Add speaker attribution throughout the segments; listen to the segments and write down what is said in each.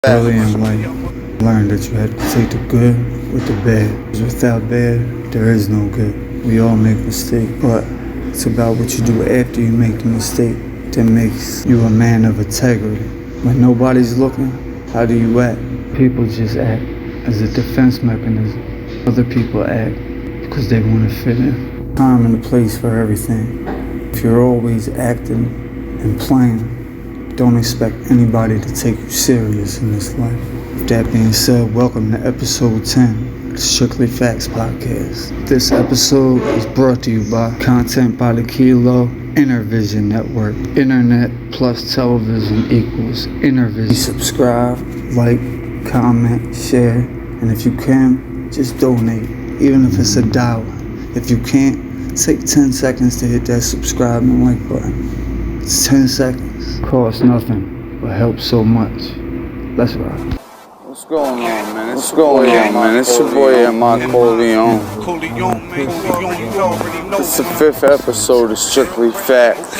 Speaker 1: Early in life, learn that you have to take the good with the bad. 'Cause without bad, there is no good. We all make mistakes, but it's about what you do after you make the mistake that makes you a man of integrity. When nobody's looking, how do you act? People just act as a defense mechanism. Other people act because they want to fit in. Time and a place for everything. If you're always acting and playing, don't expect anybody to take you serious in this life. With that being said, welcome to episode 10 of the Strictly Facts Podcast. This episode is brought to you by Content by the Kilo, Intervision Network. Internet plus television equals Intervision. Subscribe, like, comment, share, and if you can, just donate, even if it's $1. If you can't, take 10 seconds to hit that subscribe and like button. It's 10 seconds. Costs nothing, but helps so much. Let's ride.
Speaker 2: What's going on, man? It's your boy M-i-Corleone. It's the 5th episode of Strictly Facts,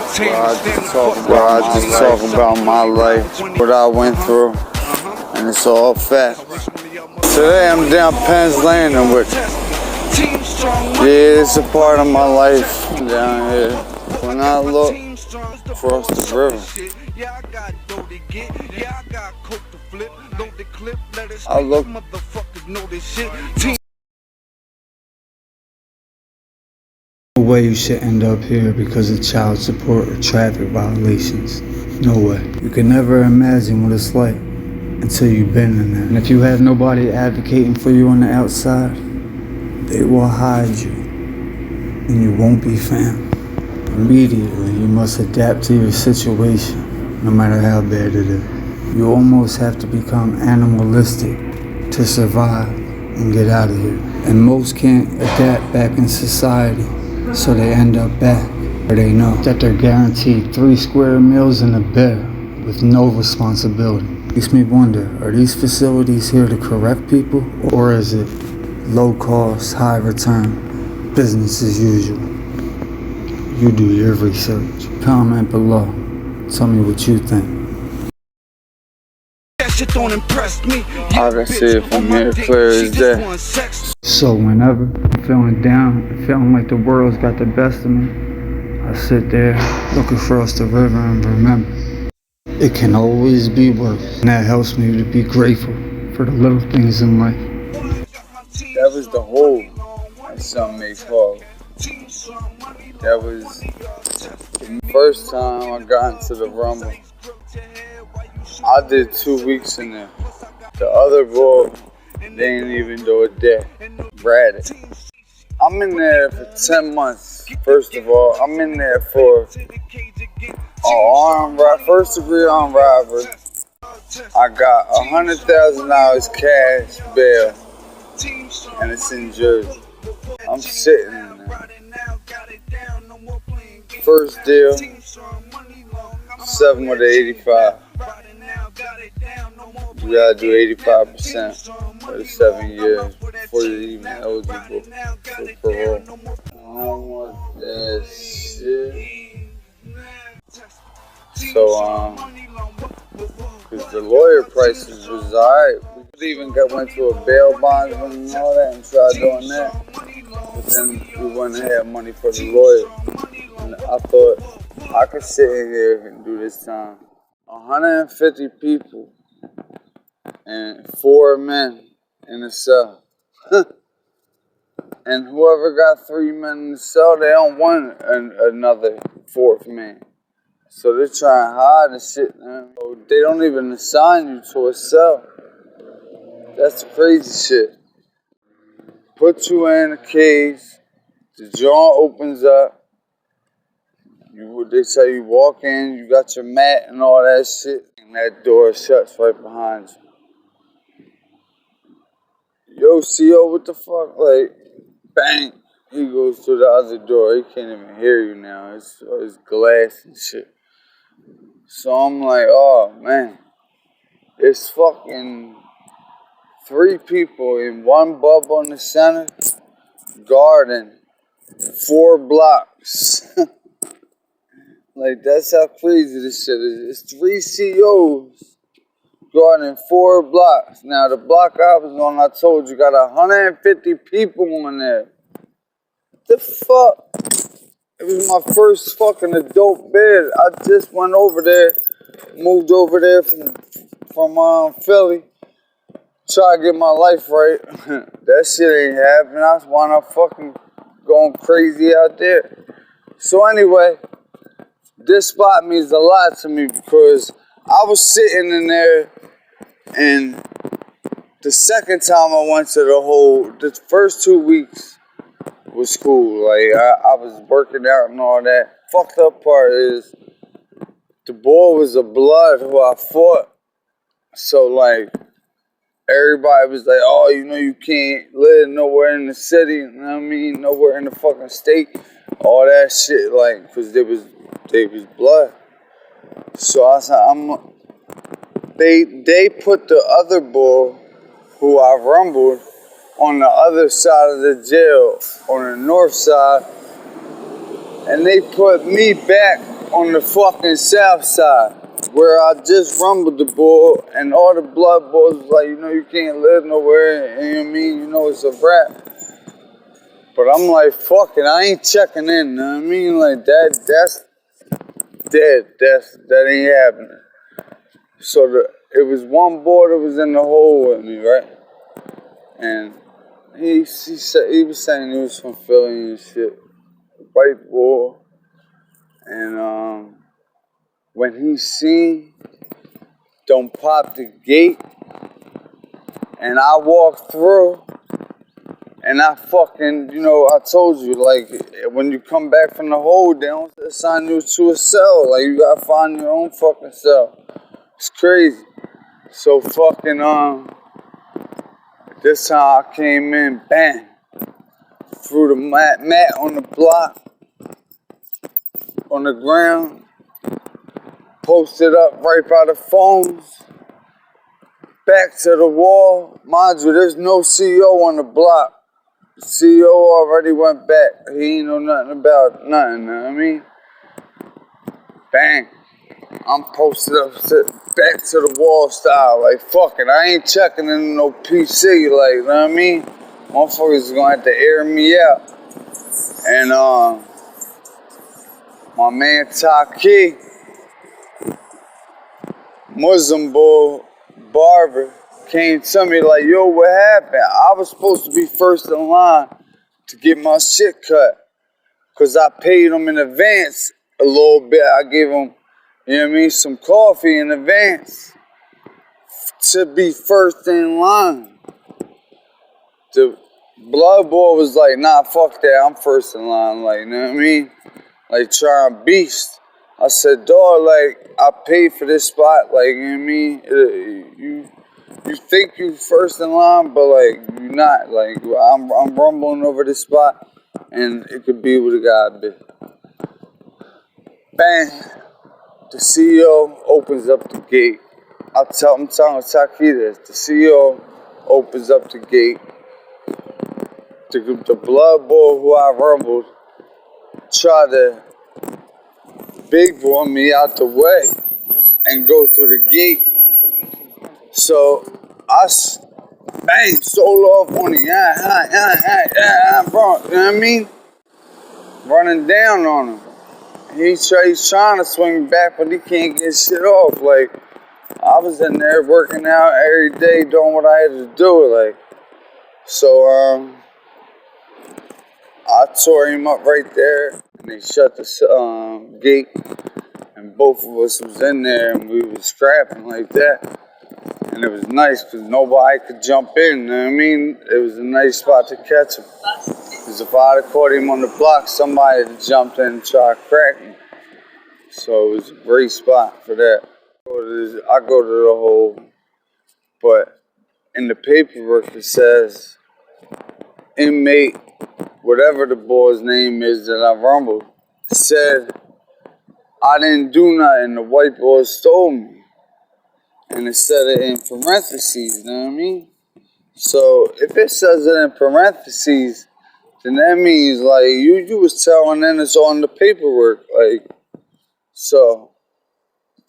Speaker 2: where I just talk about my life, what I went through, and it's all facts. Today I'm down Penn's Landing with it's a part of my life down here. When I look across the river, I look
Speaker 1: No way you should end up here because of child support or traffic violations. No way. You can never imagine what it's like until you've been in there. And if you have nobody advocating for you on the outside, they will hide you and you won't be found. Immediately, you must adapt to your situation, no matter how bad it is. You almost have to become animalistic to survive and get out of here. And most can't adapt back in society, so they end up back where they know that they're guaranteed 3 square meals and a bed with no responsibility. Makes me wonder, are these facilities here to correct people, or is it low cost, high return, business as usual? You do your research. Comment below. Tell me what you think.
Speaker 2: I can see it from here clear as day.
Speaker 1: So whenever I'm feeling down, feeling like the world's got the best of me, I sit there, look across the river and remember, it can always be worse. And that helps me to be grateful for the little things in life.
Speaker 2: That was the hole, as some may call it. That was the first time I got into the rumble. I did 2 weeks in there. The other boy, they didn't even do a day. Ratted. I'm in there for 10 months. First of all, I'm in there for first degree armed robbery. I got $100,000 cash bail, and it's in Jersey. I'm sitting in there. First deal, 7 with the 85. You gotta do 85% for the 7 years before you're even eligible for parole. I don't want that shit. So, cause the lawyer prices was alright. We even went to a bail bondsman and all that and tried doing that. But then we wouldn't have money for the lawyer. And I thought I could sit in here and do this time. 150 people and 4 men in the cell. And whoever got 3 men in the cell, they don't want another 4th man. So they're trying to hide the shit, man. They don't even assign you to a cell. That's the crazy shit. Put you in a cage, the jaw opens up, they say you walk in, you got your mat and all that shit, and that door shuts right behind you. Yo, CO, what the fuck? Like, bang, he goes to the other door. He can't even hear you now. It's glass and shit. So I'm like, oh, man. It's fucking 3 people in one bubble in the center, garden, 4 blocks. Like, that's how crazy this shit is. It's 3 COs guarding 4 blocks. Now, the block I was on, I told you, got 150 people on there. The fuck? It was my first fucking adult bed. I just went over there, moved over there from Philly, try to get my life right. That shit ain't happening. I was wound up fucking going crazy out there. So anyway, this spot means a lot to me because I was sitting in there, and the second time I went to the first 2 weeks was cool. Like, I was working out and all that. Fucked up part is the boy was a blood who I fought. So, like, everybody was like, oh, you know, you can't live nowhere in the city, you know what I mean? Nowhere in the fucking state. All that shit, like, because they was blood. So I said, they put the other bull who I rumbled on the other side of the jail, on the north side, and they put me back on the fucking south side, where I just rumbled the bull, and all the blood bulls was like, you know, you can't live nowhere, and you know what I mean? You know, it's a wrap. But I'm like, fuck it, I ain't checking in, you know what I mean? Like, that's dead, that ain't happening. So it was one boy that was in the hole with me, right? And he was saying he was from Philly and shit, white boy. And when he seen don't pop the gate, and I walked through, and I fucking, you know, I told you, like, when you come back from the hole, they don't assign you to a cell. Like, you gotta find your own fucking cell. It's crazy. So fucking, this time I came in, bang, threw the mat on the block, on the ground, posted up right by the phones, back to the wall. Mind you, there's no CEO on the block. The CEO already went back. He ain't know nothing about nothing, you know what I mean? Bang. I'm posted up, back to the wall style, like, fuck it, I ain't checking in no PC, like, you know what I mean? Motherfuckers is gonna have to air me out. And, my man Taki, Muslim boy, barber, came to me like, yo, what happened? I was supposed to be first in line to get my shit cut, because I paid him in advance a little bit. I gave him, you know what I mean, some coffee in advance to be first in line. The blood boy was like, nah, fuck that, I'm first in line, like, you know what I mean? Like, trying beast. I said, dawg, like, I paid for this spot, like, you know what I mean? You think you first in line, but, like, you not. Like, I'm rumbling over this spot, and it could be what it gotta be. Bang. The CEO opens up the gate. I'm telling Taki this. The CEO opens up the gate. The blood boy who I rumbled tried to big boy me out the way and go through the gate. So I bang, solo off on the bro, you know what I mean? Running down on him. He's trying to swing back, but he can't get shit off. Like, I was in there working out every day, doing what I had to do. Like, so I tore him up right there, and they shut the gate, and both of us was in there, and we was scrapping like that. And it was nice because nobody could jump in, you know what I mean? It was a nice spot to catch him. Because if I'd have caught him on the block, somebody had jumped in and tried to crack him. So it was a great spot for that. I go to the hole, but in the paperwork it says, inmate, whatever the boy's name is that I rumbled, said I didn't do nothing, the white boy stole me. And it said it in parentheses, you know what I mean? So if it says it in parentheses, then that means like you was telling them it's on the paperwork, like, so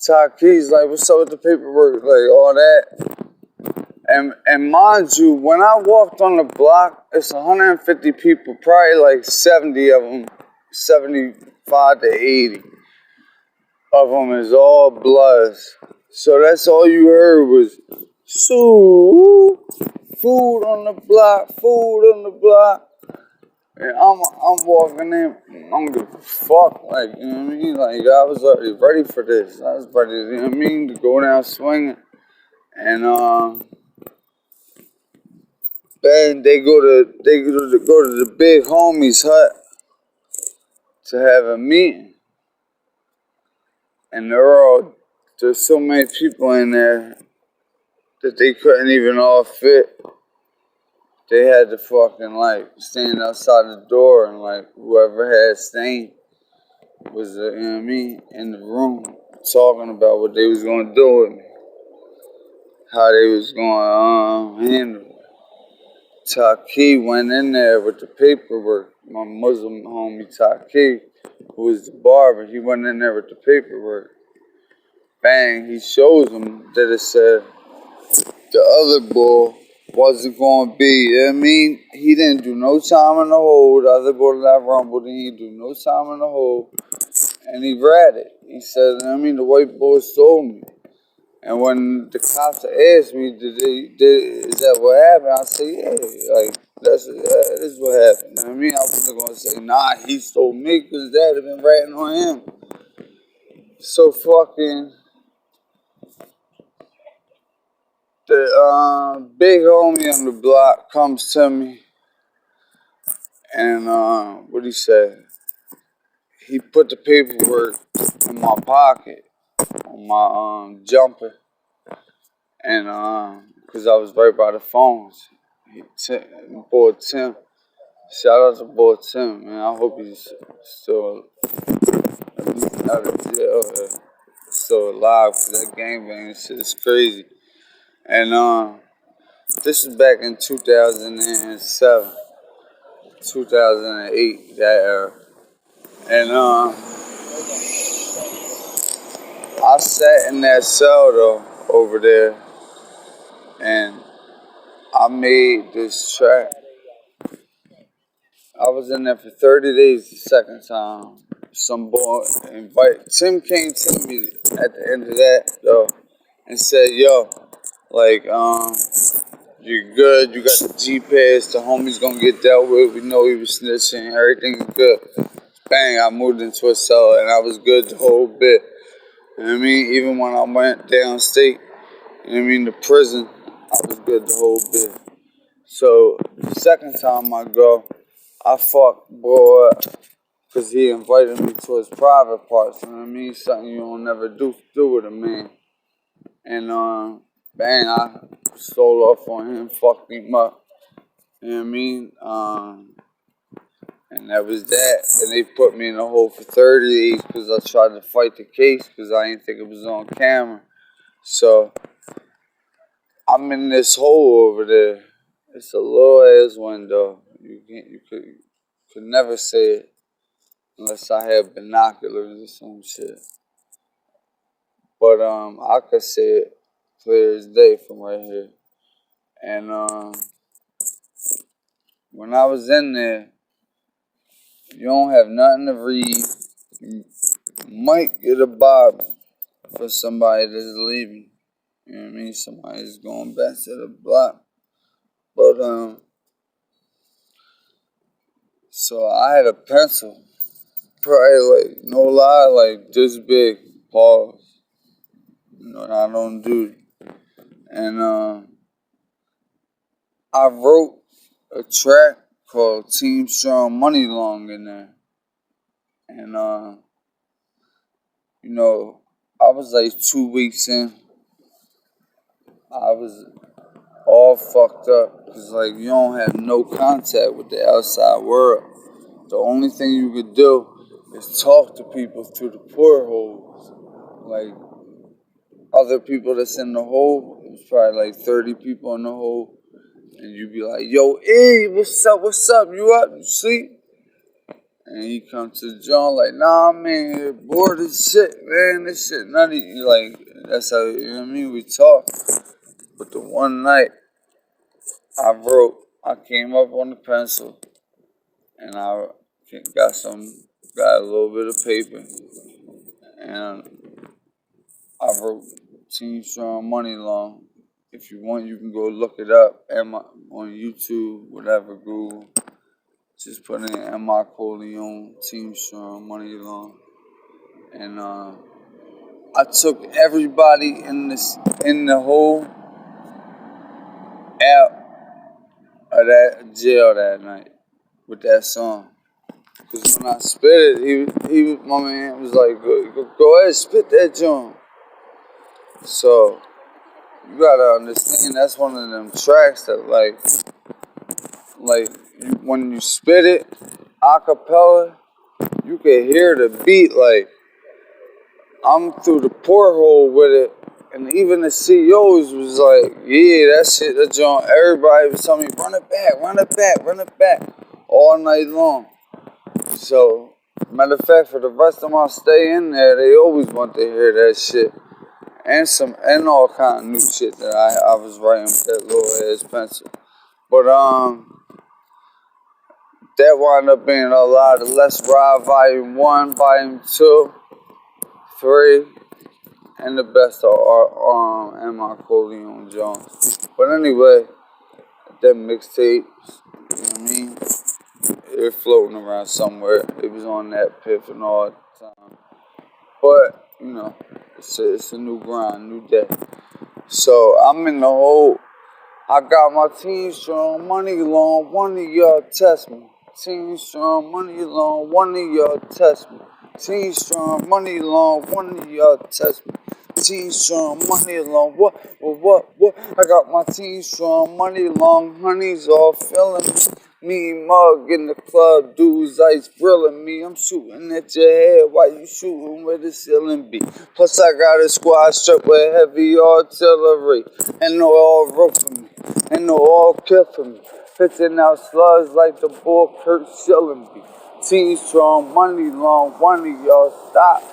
Speaker 2: Taki's like, what's up with the paperwork? Like, all that. And mind you, when I walked on the block, it's 150 people, probably like 70 of them, 75 to 80 of them is all Bloods. So that's all you heard was, Sue, food on the block, food on the block. And I'm walking in, I don't give a fuck, like, you know what I mean? Like, I was already ready for this. I was ready, you know what I mean, to go down swinging. And, then they go to the big homie's hut to have a meeting. And there's so many people in there that they couldn't even all fit. They had to fucking, like, stand outside the door, and, like, whoever had stain was, you know what I mean, in the room talking about what they was gonna do with me, how they was gonna handle it. Taki went in there with the paperwork. My Muslim homie Taki, who was the barber, he went in there with the paperwork. Bang, he shows him that it said the other bull wasn't going to be, you know what I mean? He didn't do no time in the hole. The other bull that rumbled, he didn't do no time in the hole. And he read it. He said, you know what I mean, the white boy stole me. And when the cops asked me, is that what happened? I said, yeah, like, this is what happened. You know what I mean? I wasn't going to say, nah, he stole me, because that had been ratting on him. So fucking, the big homie on the block comes to me, and what he said? He put the paperwork in my pocket, on my jumper, and because I was right by the phones. Boy Tim, shout out to Boy Tim, man. I hope he's still at least out of jail, still alive, because that gangbang shit is crazy. And this is back in 2007, 2008, that era. And I sat in that cell though over there, and I made this track. I was in there for 30 days the second time. Some boy Tim came to me at the end of that though and said, yo, like, you're good, you got the G-Pass, the homie's gonna get dealt with, we know he was snitching, everything's good. Bang, I moved into a cell and I was good the whole bit. You know what I mean? Even when I went downstate, you know what I mean, to prison, I was good the whole bit. So the second time I go, I fucked boy because he invited me to his private parts. You know what I mean? Something you don't never do with a man. And bang, I stole off on him, fucked him up. You know what I mean? And that was that. And they put me in a hole for 30 days because I tried to fight the case because I didn't think it was on camera. So I'm in this hole over there. It's a little ass window. You could never say it unless I had binoculars or some shit. But I could see it clear as day from right here. And when I was in there, you don't have nothing to read. You might get a Bible for somebody that's leaving. You know what I mean? Somebody's going back to the block. But so I had a pencil, probably like, no lie, like this big, pause. You know, I don't do. And I wrote a track called Team Strong Money Long in there. And you know, I was like 2 weeks in. I was all fucked up because like you don't have no contact with the outside world. The only thing you could do is talk to people through the portholes. Like other people that's in the hole, it was probably like 30 people in the hole. And you'd be like, yo, E, what's up, you up, you sleep? And he come to the joint like, nah, man, you're bored as shit, man. This shit nutty. Like, that's how, you know what I mean? We talk. But the one night I came up on the pencil and I got a little bit of paper. And I wrote Team Strong Money Long. If you want, you can go look it up on YouTube, whatever, Google. Just put in M-i-Corleone, Team Strong Money Long. And I took everybody in the whole app of that jail that night with that song. Cause when I spit it, my man was like, go ahead, spit that joint. So you gotta understand that's one of them tracks that when you spit it a cappella, you can hear the beat. Like I'm through the porthole with it, and even the CEOs was like, yeah, that shit, that joint. Everybody was telling me, run it back, run it back, run it back, all night long. So, matter of fact, for the rest of my stay in there, they always want to hear that shit. And all kind of new shit that I was writing with that little ass pencil. But that wound up being a lot of Let's Ride Volume 1, Volume 2, 3, and the best of M-i-Corleone Jones. But anyway, that mixtape, you know what I mean? They're floating around somewhere. It was on that Piff and all the time. But, you know, it's a new grind, new day. So I'm in the hole. I got my Team Strong Money Long, one of y'all test me. Team Strong Money Long, one of y'all test me. Team Strong Money Long, one of y'all test me. Team Strong Money Long, what? I got my Team Strong Money Long, honeys all feeling me. Me mug in the club, dudes ice grilling me. I'm shooting at your head while you shooting where the ceiling be. Plus I got a squad strapped with heavy artillery, and no all rope for me, and no all kill for me. Pitching out slugs like the bull Kurt Schilling be. Team Strong Money Long, one of y'all stop.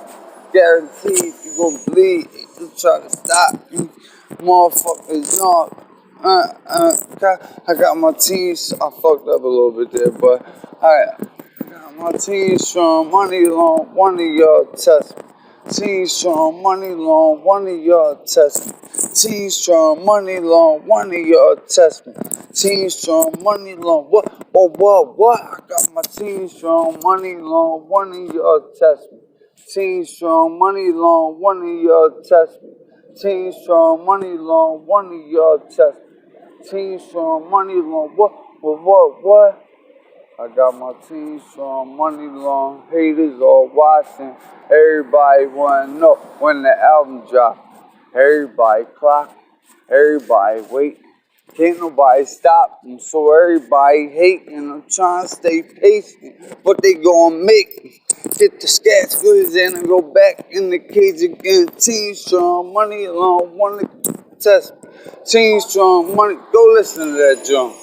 Speaker 2: Guaranteed you gon' bleed. You try to stop me, motherfuckers. No. I got my team. I fucked up a little bit there, but I got my Team Strong Money Long, one of y'all test me. Team Strong Money Long, one of y'all test me. Team Strong Money Long, one of y'all test me. Team Strong Money Long, what? I got my Team Strong Money Long, one of y'all test me. Team Strong Money Long, one of y'all test me. Team Strong Money Long, one of y'all test me. Team Strong Money Long, what? I got my Team Strong Money Long, haters all watching. Everybody wanna know when the album drop. Everybody clock, everybody wait. Can't nobody stop them, so everybody hating. I'm trying to stay patient, but they gonna make me. Get the scats goods in and go back in the cage again. Team Strong Money Long, wanna test me. Team Strong Money, go listen to that junk.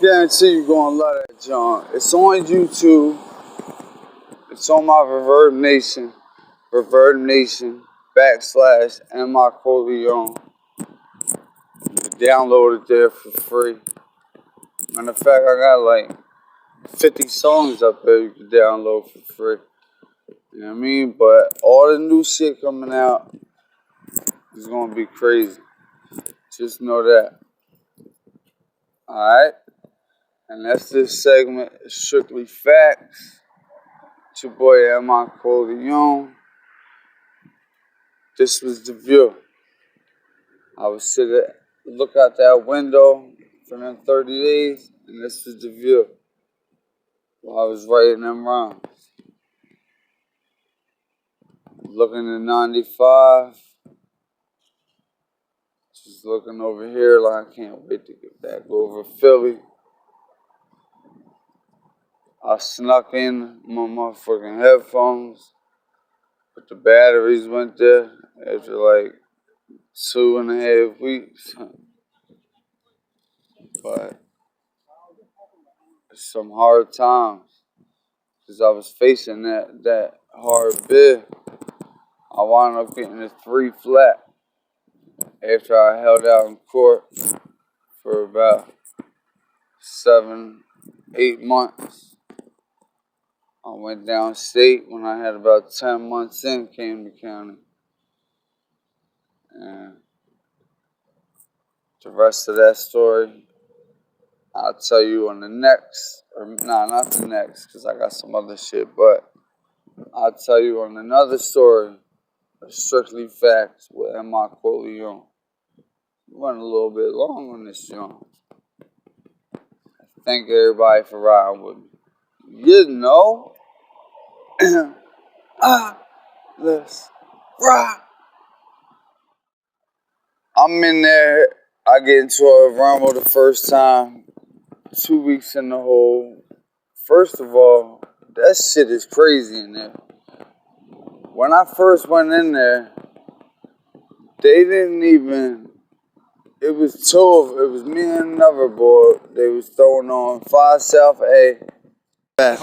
Speaker 2: Guarantee you gonna love that junk. It's on YouTube. It's on my Reverb Nation / M-i-Corleone. You can download it there for free. Matter of fact, I got like 50 songs up there you can download for free. You know what I mean? But all the new shit coming out is gonna be crazy. Just know that. Alright? And that's this segment, Strictly Facts. It's your boy M-i-Corleone. This was the view. I was look out that window for them 30 days, and this was the view while I was writing them rhymes. Looking at 95, just looking over here like I can't wait to get back over Philly. I snuck in my motherfucking headphones, but the batteries went there after like 2.5 weeks. But it's some hard times. because I was facing that hard bid. I wound up getting a 3 flat after I held out in court for about 7, 8 months. I went downstate when I had about 10 months in Camden County. And the rest of that story, I'll tell you on the next, or nah, not the next, because I got some other shit, but I'll tell you on another story, Strictly Facts with M-i-Corleone. Went a little bit long on this joint. Thank everybody for riding with me. You know, let's ride. I'm in there. I get into a rumble the first time. 2 weeks in the hole. First of all, that shit is crazy in there. When I first went in there, they didn't even. It was it was me and another boy. They was throwing on 5 South A. Back.